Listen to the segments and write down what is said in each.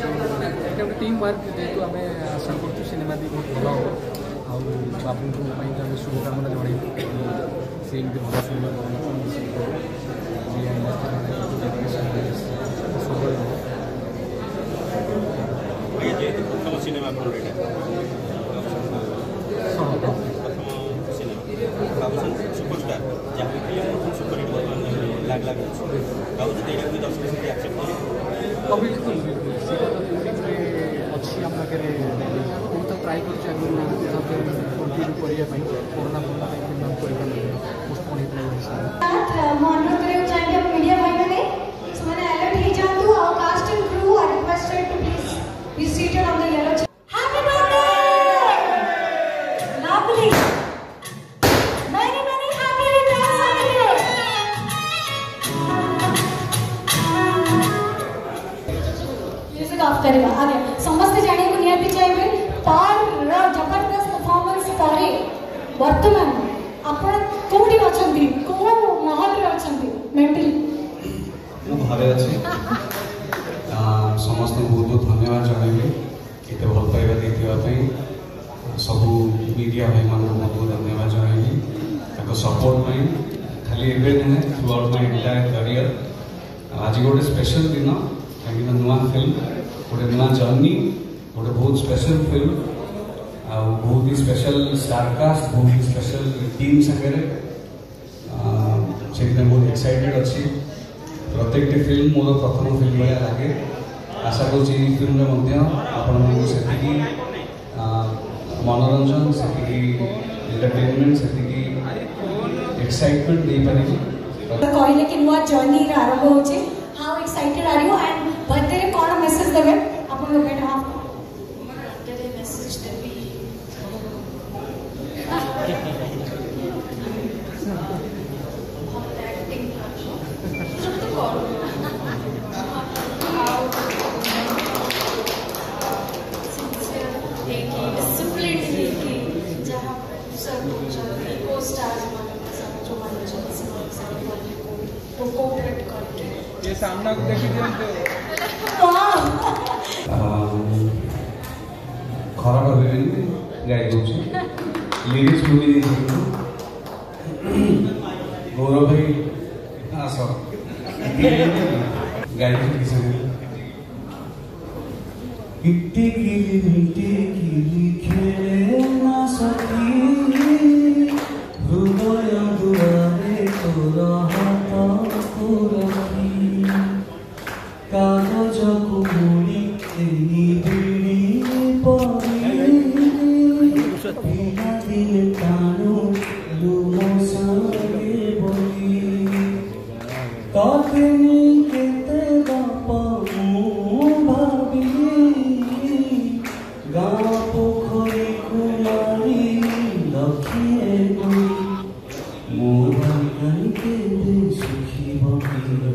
गोटे team work जेहतु आम आशा करूँ सिनेमा भी बहुत भल हो बाबू आम शुभकामना जन से भल सिनेमा सुपरस्टार जहाँ फिल्म सुपरहिट लाग लाग दर्शक से एक्सेप्ट बिल्कुल अच्छी आम पाखे बहुत ट्राए कर कोरोना पोस्टपोन आगे समस्त जाने को निहाती चाहिए तार जबरदस्त परफॉर्मेंस पर वर्तमान आपण कोठी अछंती को माहौल रे अछंती मेंटली मु घरे अछि समस्त बहुत बहुत धन्यवाद जणाइबे एते भल पाइबा देखिबा पई सब मीडिया भाई मान को बहुत धन्यवाद जणाइबे ताको सपोर्ट पई खाली एबे नै through out my entire career आज गोटे स्पेशल दिन कहीं नुआ फिल्म गोटे नुआ जर्नी गोटे बहुत स्पेशल फिल्म आ बहुत ही स्पेशल स्टारकास्ट बहुत ही स्पेशल टीम सागर से बहुत एक्साइटेड अच्छी प्रत्येक फिल्म मोर प्रथम फिल्म भाया लगे आशा करूँ फिल्म आपण से मनोरंजन से एंटरटेनमेंट से एक्साइटमेंट दे पारे कहले कि नुआ जर्नी आरंभ होचे how excited are you and birthday रे कोन मेसेज देबे अपन लोग बेटा हां बर्थडे रे मेसेज देबी एक्टिंग सब तो करो डिसिप्लिन लेके जहां सब को स्टार्स जो तो कोऑपरेट करके ये सामना को देखी खराब गाई दूँ लिरिक्स मुझे गौरव भाई आस गाई खेले ना सकी हृदय दुआरे तोर हाथ रखी कागज को मुड़ी बिड़ी दिन टाणु लुम संगे बोली तखनी केते बाप भाभी गाँ पोखरी कुमारी लखिए गई मोहन के सुखी बकी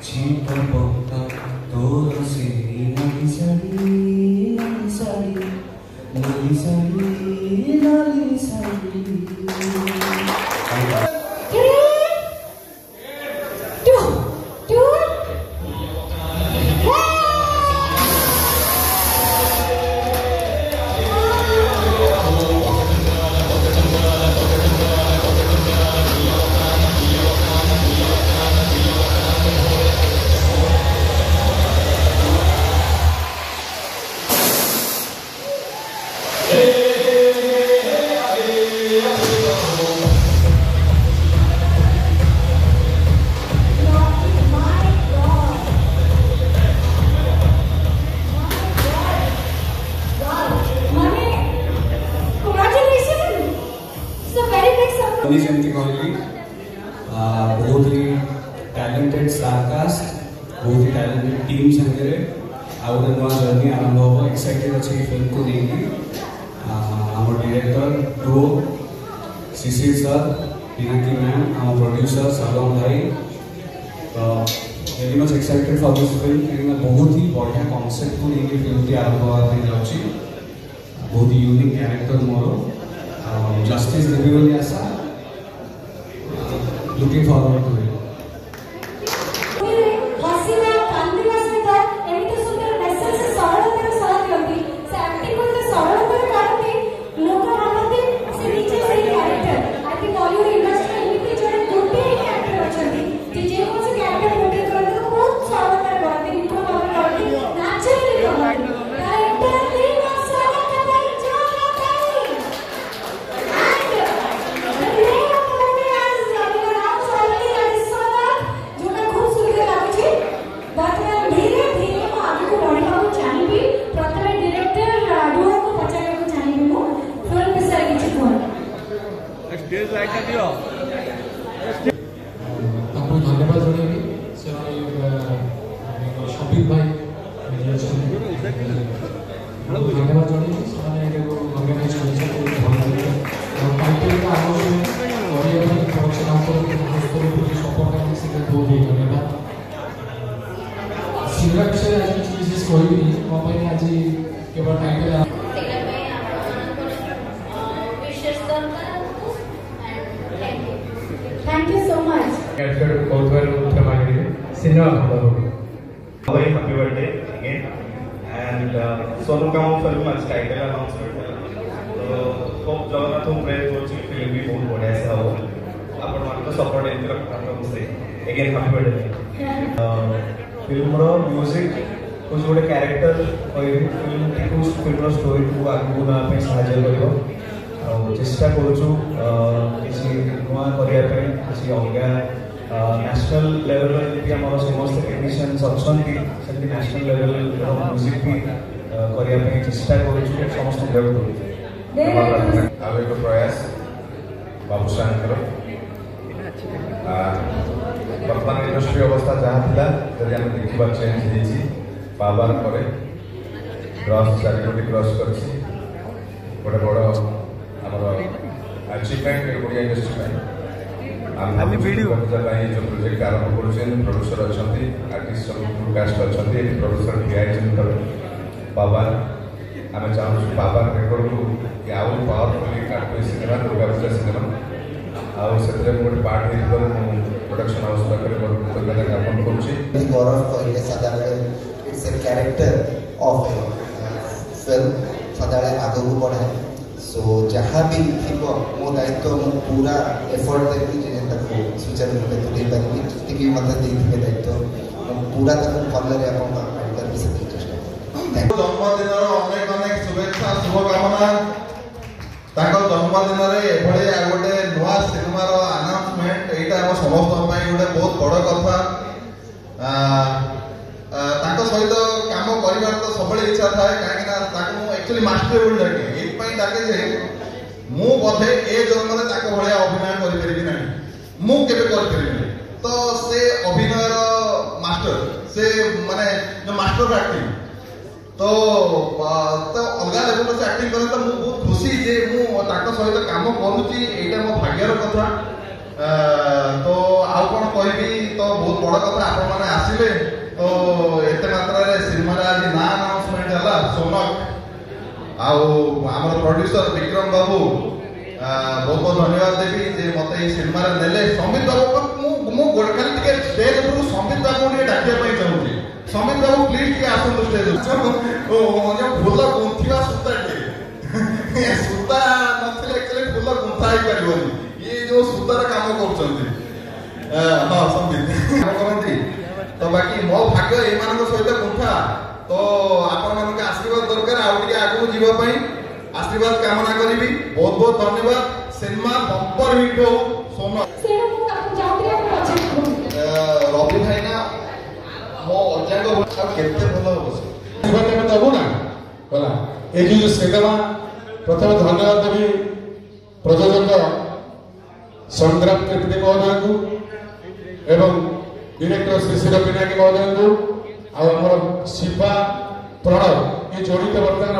छिप पक्का तोर से नाली साड़ी नाली साड़ी नाली साड़ी नाली साड़ी जमी कहली बहुत ही टैलेंटेड स्टारकास्ट बहुत ही टैलेंटेड टीम संगे आउ गोटे नुआ जर्नी आरंभ हम एक्साइटेड अच्छे फिल्म को लेकिन आम डायरेक्टर टो शिशिर सर पिनाकी मैम आम प्रोड्यूसर सलम भाई तो very much excited for this film कहीं बहुत ही बढ़िया कॉन्सेप्ट को लेकिन फिल्म की आरंभ होगा जाऊँगी बहुत ही यूनिक कैरेक्टर मोर जस्टिस देवी बोली आशा looking forward to it. हसीना कांदिया सहित एमिति सुंदर मेसेज धन्यवाद जन अर्गानाइज सपोर्ट बहुत धन्यवाद सिनेमा विषय आज किसी विशेष कह आज केवल title Thank you so much. Very happy birthday again, and Sonu Kamu film आज title announcement तो hope जगन्नाथ हूँ प्रे कोची film भी बहुत बढ़िया से हो अपन मान को support इतना रखता हूँ मुझसे again happy birthday film रो music कुछ बड़े character और film की कुछ film रो story को आगे ना पे साझा करो और चेष्टा करूँ किसी नया करिया पे किसी अलगा नेशनल लेवल भी आम समस्त टेक्नीशियंस अच्छा नेशनल लेवल म्यूजिक भी करने चेष्टा करूँ समस्त एक प्रयास बाबूशान वर्तमान इंडस्ट्री अवस्था जहाँ था जब आम देखा चेंज हो बाबार पर क्रस 4 कोटी क्रस कर गोटे बड़ आमर अचिवमेंट ओडिया इंडस्ट्री जो प्रोजेक्ट आरंभ कर प्रोड्यूसर अच्छा आर्टिस्ट सब कास्ट अच्छा प्रोड्यूसर टीआई बाबा आम चाहूँ बाबा रेकर्ड को आउ पावरफुली काटो सिनेमा दुर्गा पूजा सिनेमा आउ से गोटे पार्ट हो प्रोडक्शन हाउस पाखे कृतज्ञता ज्ञापन करुँच गौरव कहे सदा it's a character of film सदा आगे को बढ़ाए सो जहाँ भी थी मो दायित्व मु पूरा एफर्ट देती सुचारू रूप तुले पारि जी मतलब देते दायित्व पूरा भलरे आपको चेष्टा जन्मदिन अनेक अनेक शुभेच्छा शुभकामना जन्मदिन में गोटे नुआ सिनेमार अनाउंसमेंट यहाँ समस्त गोटे बहुत बड़ कथा सहित काम कर तो सब इच्छा थाए कहीं एक्चुअली मास्टर बोली डाके ये डाके जे मु बोधे ए जन्म में भाया अभिनय करें मु तो से अभिनय मास्टर से माने जो मास्टर एक्टिंग तो अलग लेवल से एक्टिंग करे तो मु बहुत खुशी जे मु सहित काम करुँची एटा मो भाग्यर कथा तो आउ कौन कहबी तो बहुत बड़ कथा आपण मैंने आसिले तो एत मात्रा सिनेमा आज ना अनाउंसमेंट है सोनक आम प्रोड्यूसर विक्रम बाबू बहुत बहुत धन्यवाद देवी जे मत सिनेमा ने समित बाबू खाली स्टेज उपरू समित बाबू डाकिया चाहूँगी समित बाबू प्लीज टे आसतु स्टेज फूल गुंथा सूता सूता नक्चुअली फूल गुंथा ही पार ये जो सूतार कम कर हाँ समित करती तो बाकी मो भाग्य ये सहित गुंथा तो आपण मान आशीर्वाद दरकार आगे आगू जीवाई आशीर्वाद कामना करी बहुत बहुत धन्यवाद सिनेमा बंपर हिट हो सोना रवि भाई ना मो अजांग केते भल हो दबू ना बोला ये जो सिनेमा प्रथम धन्यवाद देवी प्रयोजक संग्राम त्रिपाठी महोदय को एवं डायरेक्टर श्री श्री पिनाकी महोदय को आमर शिवा प्रणव ये जोड़ी तो बर्तमान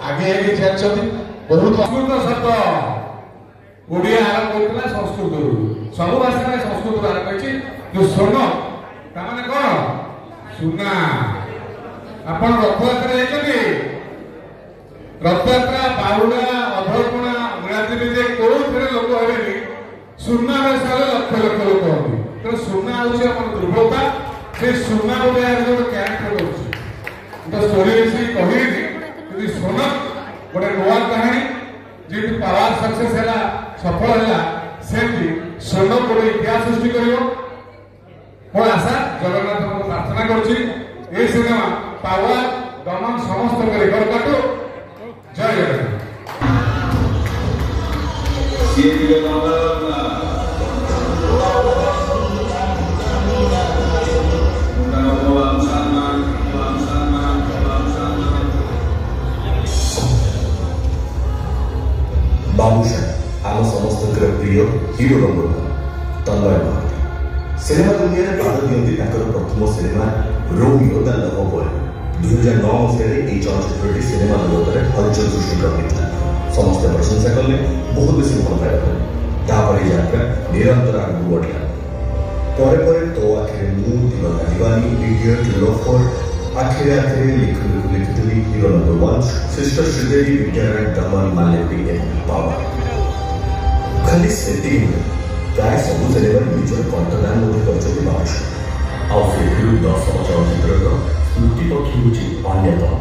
आगे आगे जाती बहुत संस्कृत शब्द ओडिया आरंभ होता संस्कृत सब भाषा संस्कृत आरंभ होती जो स्वर्ण ताने कौन सुना आपण रथयात्रा जाइए रथयात्रा बाहुड़ा अधरपणा नीलाद्री कौ लोक हे सुना बेसारे लक्ष लक्ष लोक हम तो सुना हूँ दुर्बलता से सुना गोटे गोटे क्यारेक्टर कर स्टोरी से कहली सोना गोटे नुआ कहानी जी पावर सक्सेस है सफल है सेमती सोना गोटे इतिहास सृष्टि कर मोर आशा जगन्नाथ को प्रार्थना करुँची सिनेमा पावर दमन समस्त रेकर्ड काटू जय जगन्नाथ बाबूशान आम समस्त प्रिय हिरो रंग तन्मय महांती सिनेमा दुनिया पाद दिखती प्रथम cinema Romeo the love boy 2009 ମସିହାରେ ଏହି ଚଳଚ୍ଚିତ୍ରଟି ସିନେମା ଜଗତରେ ହଲଚଲ ସୃଷ୍ଟି କରିଥିଲା। ସମସ୍ତେ ପ୍ରଶଂସା କଲେ, ବହୁତ ବେଶୀ ଭଲ ପାଇବା କଲେ। ତାପରେ ଯାତ୍ରା ନିରନ୍ତର ଆଗକୁ ବଢ଼ିଲା। ପରେ ପରେ ତୋ ଆଖିରେ ମୁଁ, ଦିବାନା ଦିବାନୀ, ଇଡିୟଟ, ଲୋଫର, ଆଖିରେ ଆଖିରେ ଲିଖୁ ଲିଖୁ ଲିଖିଥିଲି, ହିରୋ ନମ୍ବର 1, ସିଷ୍ଟର ଶ୍ରୀଦେବୀ, ବିଦ୍ୟାରାୟ, ଦମନ, ମାଲେଟି ଏବଂ ପାୱାର। ଖାଲି ସେତିକି ନୁହେଁ, ପ୍ରାୟ ସବୁ ସିନେମାରେ ନିଜର କଣ୍ଠଦାନ ମଧ୍ୟ କରିଛନ୍ତି ବାବୁସାନ। ଆଉ ସେଥିରୁ 10ମ ଚଳଚ୍ଚିତ୍ରର ସ୍ମୃତି ପକ୍ଷୀ ହେଉଛି ଅନ୍ୟତମ।